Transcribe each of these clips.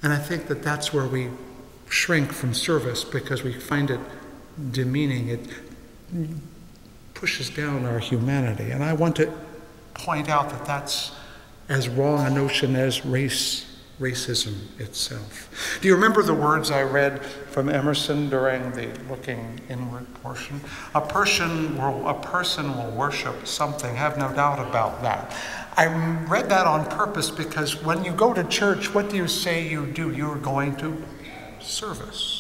And I think that that's where we shrink from service, because we find it demeaning. It pushes down our humanity. And I want to point out that that's as wrong a notion as racism itself. Do you remember the words I read from Emerson during the looking inward portion? A person will worship something, have no doubt about that. I read that on purpose because when you go to church, what do you say you do? You're going to service.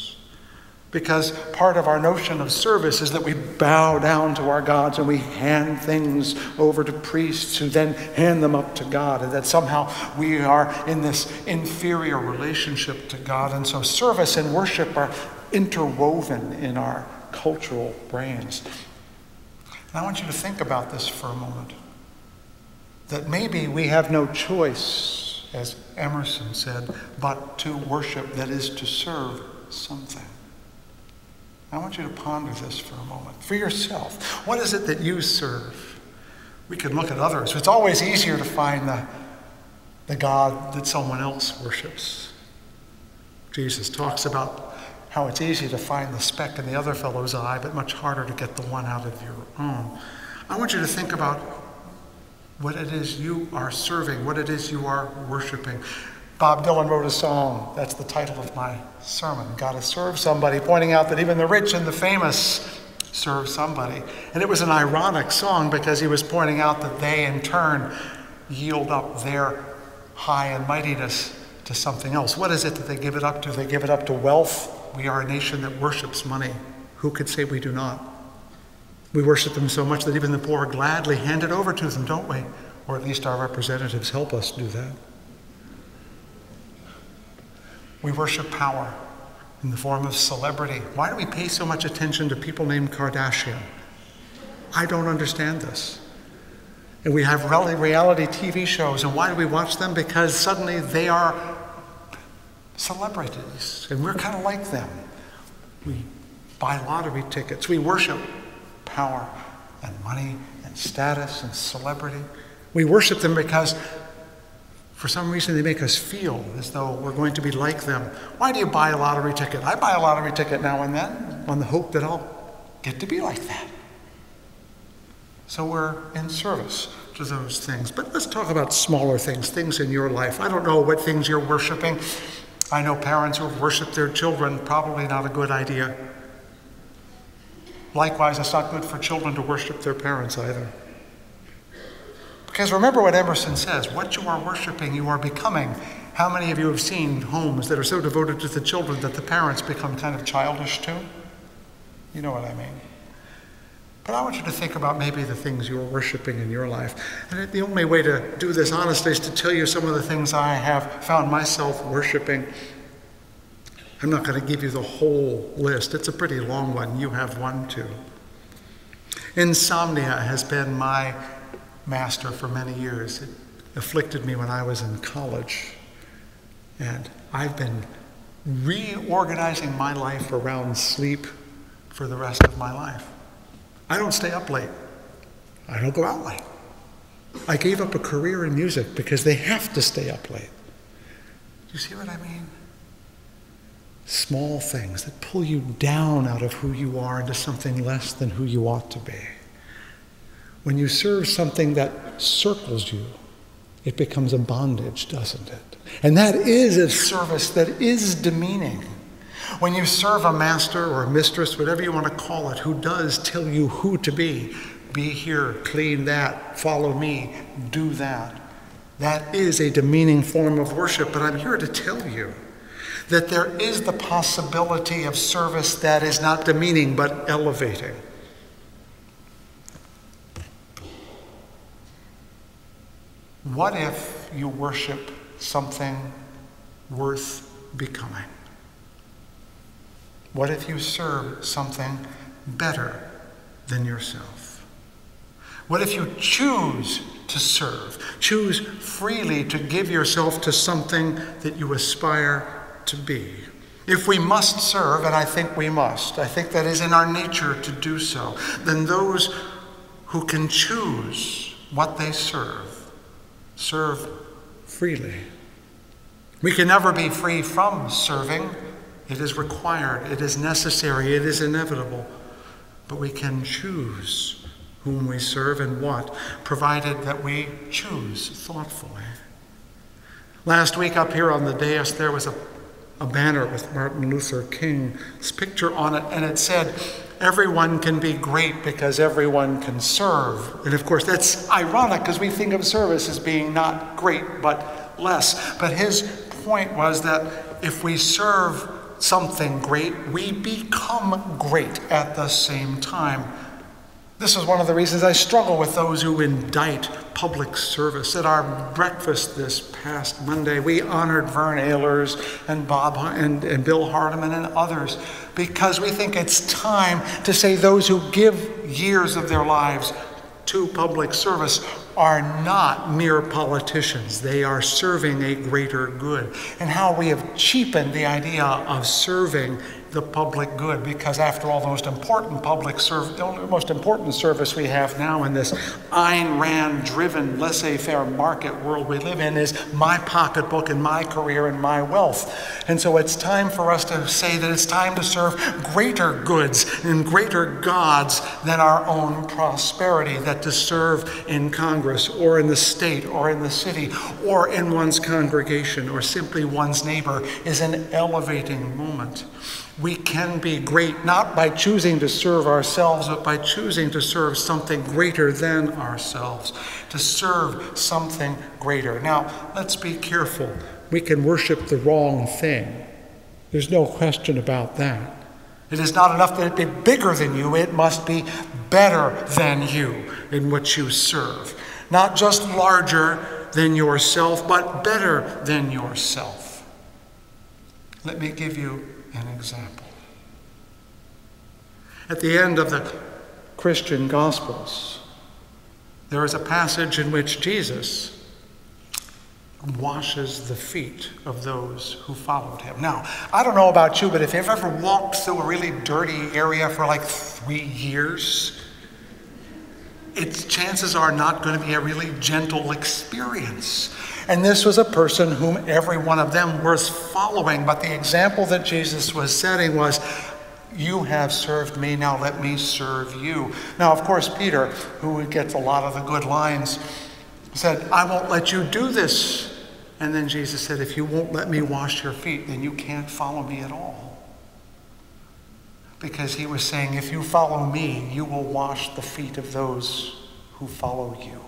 Because part of our notion of service is that we bow down to our gods and we hand things over to priests who then hand them up to God, and that somehow we are in this inferior relationship to God. And so service and worship are interwoven in our cultural brains. And I want you to think about this for a moment. That maybe we have no choice, as Emerson said, but to worship, that is to serve something. I want you to ponder this for a moment. For yourself, what is it that you serve? We could look at others. It's always easier to find the God that someone else worships. Jesus talks about how it's easy to find the speck in the other fellow's eye, but much harder to get the one out of your own. I want you to think about what it is you are serving, what it is you are worshiping. Bob Dylan wrote a song, that's the title of my sermon, Gotta Serve Somebody, pointing out that even the rich and the famous serve somebody. And it was an ironic song because he was pointing out that they in turn yield up their high and mightiness to something else. What is it that they give it up to? They give it up to wealth. We are a nation that worships money. Who could say we do not? We worship them so much that even the poor gladly hand it over to them, don't we? Or at least our representatives help us do that. We worship power in the form of celebrity. Why do we pay so much attention to people named Kardashian? I don't understand this. And we have reality TV shows, and why do we watch them? Because suddenly they are celebrities, and we're kind of like them. We buy lottery tickets. We worship power and money and status and celebrity. We worship them because for some reason they make us feel as though we're going to be like them. Why do you buy a lottery ticket? I buy a lottery ticket now and then on the hope that I'll get to be like that. So we're in service to those things. But let's talk about smaller things in your life. I don't know what things you're worshiping. I know parents who have worshiped their children, probably not a good idea. Likewise, it's not good for children to worship their parents either. Because remember what Emerson says, what you are worshiping, you are becoming. How many of you have seen homes that are so devoted to the children that the parents become kind of childish too? You know what I mean. But I want you to think about maybe the things you are worshiping in your life. And the only way to do this honestly is to tell you some of the things I have found myself worshiping. I'm not going to give you the whole list. It's a pretty long one. You have one too. Insomnia has been my master for many years. It afflicted me when I was in college. And I've been reorganizing my life around sleep for the rest of my life. I don't stay up late. I don't go out late. I gave up a career in music because they have to stay up late. Do you see what I mean? Small things that pull you down out of who you are into something less than who you ought to be. When you serve something that circles you, it becomes a bondage, doesn't it? And that is a service that is demeaning. When you serve a master or a mistress, whatever you want to call it, who does tell you who to be here, clean that, follow me, do that. That is a demeaning form of worship, but I'm here to tell you that there is the possibility of service that is not demeaning, but elevating. What if you worship something worth becoming? What if you serve something better than yourself? What if you choose to serve, choose freely to give yourself to something that you aspire to be? If we must serve, and I think we must, I think that is in our nature to do so, then those who can choose what they serve freely. We can never be free from serving. It is required, it is necessary, it is inevitable. But we can choose whom we serve and what, provided that we choose thoughtfully. Last week up here on the dais, there was a banner with Martin Luther King's picture on it, and it said, "Everyone can be great because everyone can serve." And of course, that's ironic because we think of service as being not great, but less. But his point was that if we serve something great, we become great at the same time. This is one of the reasons I struggle with those who indict public service. At our breakfast this past Monday, we honored Vern Ehlers and Bob and Bill Hardiman and others because we think it's time to say those who give years of their lives to public service are not mere politicians. They are serving a greater good. And how we have cheapened the idea of serving the public good, because after all, the most important service we have now in this Ayn Rand-driven, laissez-faire market world we live in is my pocketbook and my career and my wealth. And so it's time for us to say that it's time to serve greater goods and greater gods than our own prosperity, that to serve in Congress or in the state or in the city or in one's congregation or simply one's neighbor is an elevating moment. We can be great not by choosing to serve ourselves, but by choosing to serve something greater than ourselves, to serve something greater. Now, let's be careful. We can worship the wrong thing. There's no question about that. It is not enough that it be bigger than you, it must be better than you in what you serve. Not just larger than yourself, but better than yourself. Let me give you an example. At the end of the Christian Gospels, there is a passage in which Jesus washes the feet of those who followed him. Now, I don't know about you, but if you've ever walked through a really dirty area for like 3 years, its chances are not going to be a really gentle experience. And this was a person whom every one of them was following. But the example that Jesus was setting was, you have served me, now let me serve you. Now, of course, Peter, who gets a lot of the good lines, said, I won't let you do this. And then Jesus said, if you won't let me wash your feet, then you can't follow me at all. Because he was saying, if you follow me, you will wash the feet of those who follow you.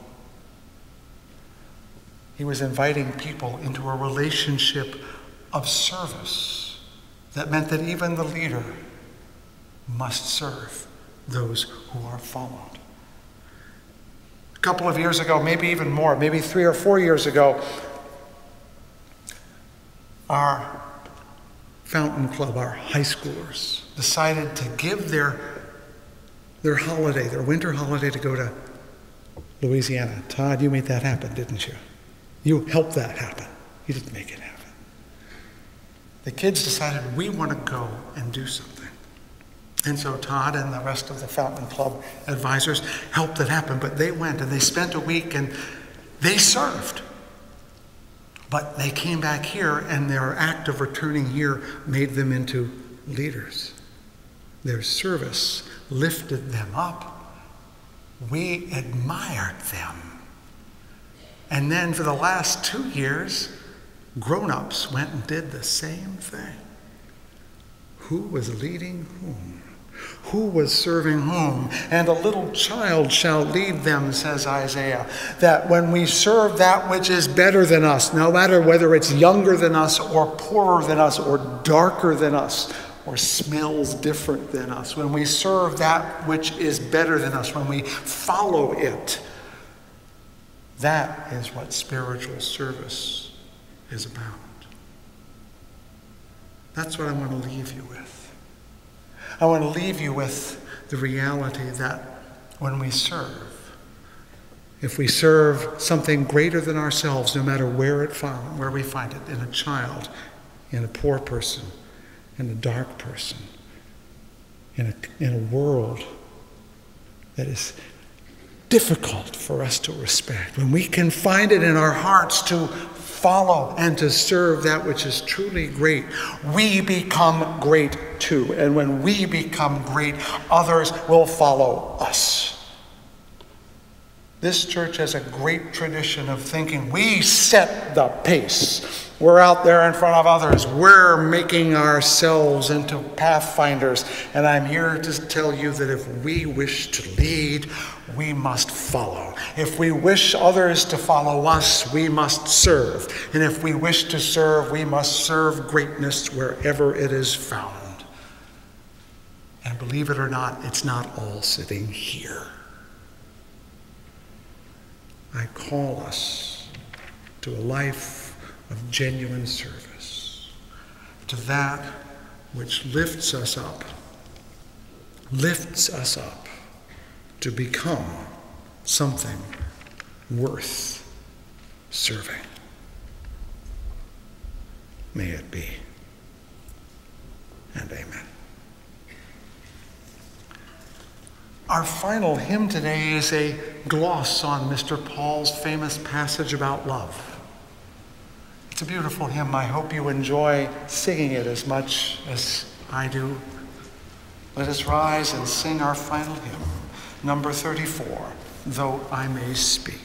He was inviting people into a relationship of service that meant that even the leader must serve those who are followed. A couple of years ago, maybe even more, maybe 3 or 4 years ago, our fountain club, our high schoolers, decided to give their holiday, their winter holiday, to go to Louisiana. Todd, you made that happen, didn't you? You helped that happen. You didn't make it happen. The kids decided, we want to go and do something. And so Todd and the rest of the Fountain Club advisors helped it happen, but they went and they spent a week and they served. But they came back here, and their act of returning here made them into leaders. Their service lifted them up. We admired them. And then for the last 2 years, grown-ups went and did the same thing. Who was leading whom? Who was serving whom? And a little child shall lead them, says Isaiah. That when we serve that which is better than us, no matter whether it's younger than us or poorer than us or darker than us or smells different than us, when we serve that which is better than us, when we follow it, that is what spiritual service is about. That's what I want to leave you with. I want to leave you with the reality that when we serve, if we serve something greater than ourselves, no matter where we find it, in a child, in a poor person, in a dark person, in a world that is difficult for us to respect, when we can find it in our hearts to follow and to serve that which is truly great, we become great too. And when we become great, others will follow us. This church has a great tradition of thinking we set the pace. We're out there in front of others. We're making ourselves into pathfinders. And I'm here to tell you that if we wish to lead, we must follow. If we wish others to follow us, we must serve. And if we wish to serve, we must serve greatness wherever it is found. And believe it or not, it's not all sitting here. I call us to a life of genuine service, to that which lifts us up to become something worth serving. May it be, and amen. Our final hymn today is a gloss on Mr. Paul's famous passage about love. It's a beautiful hymn. I hope you enjoy singing it as much as I do. Let us rise and sing our final hymn, number 34, Though I May Speak.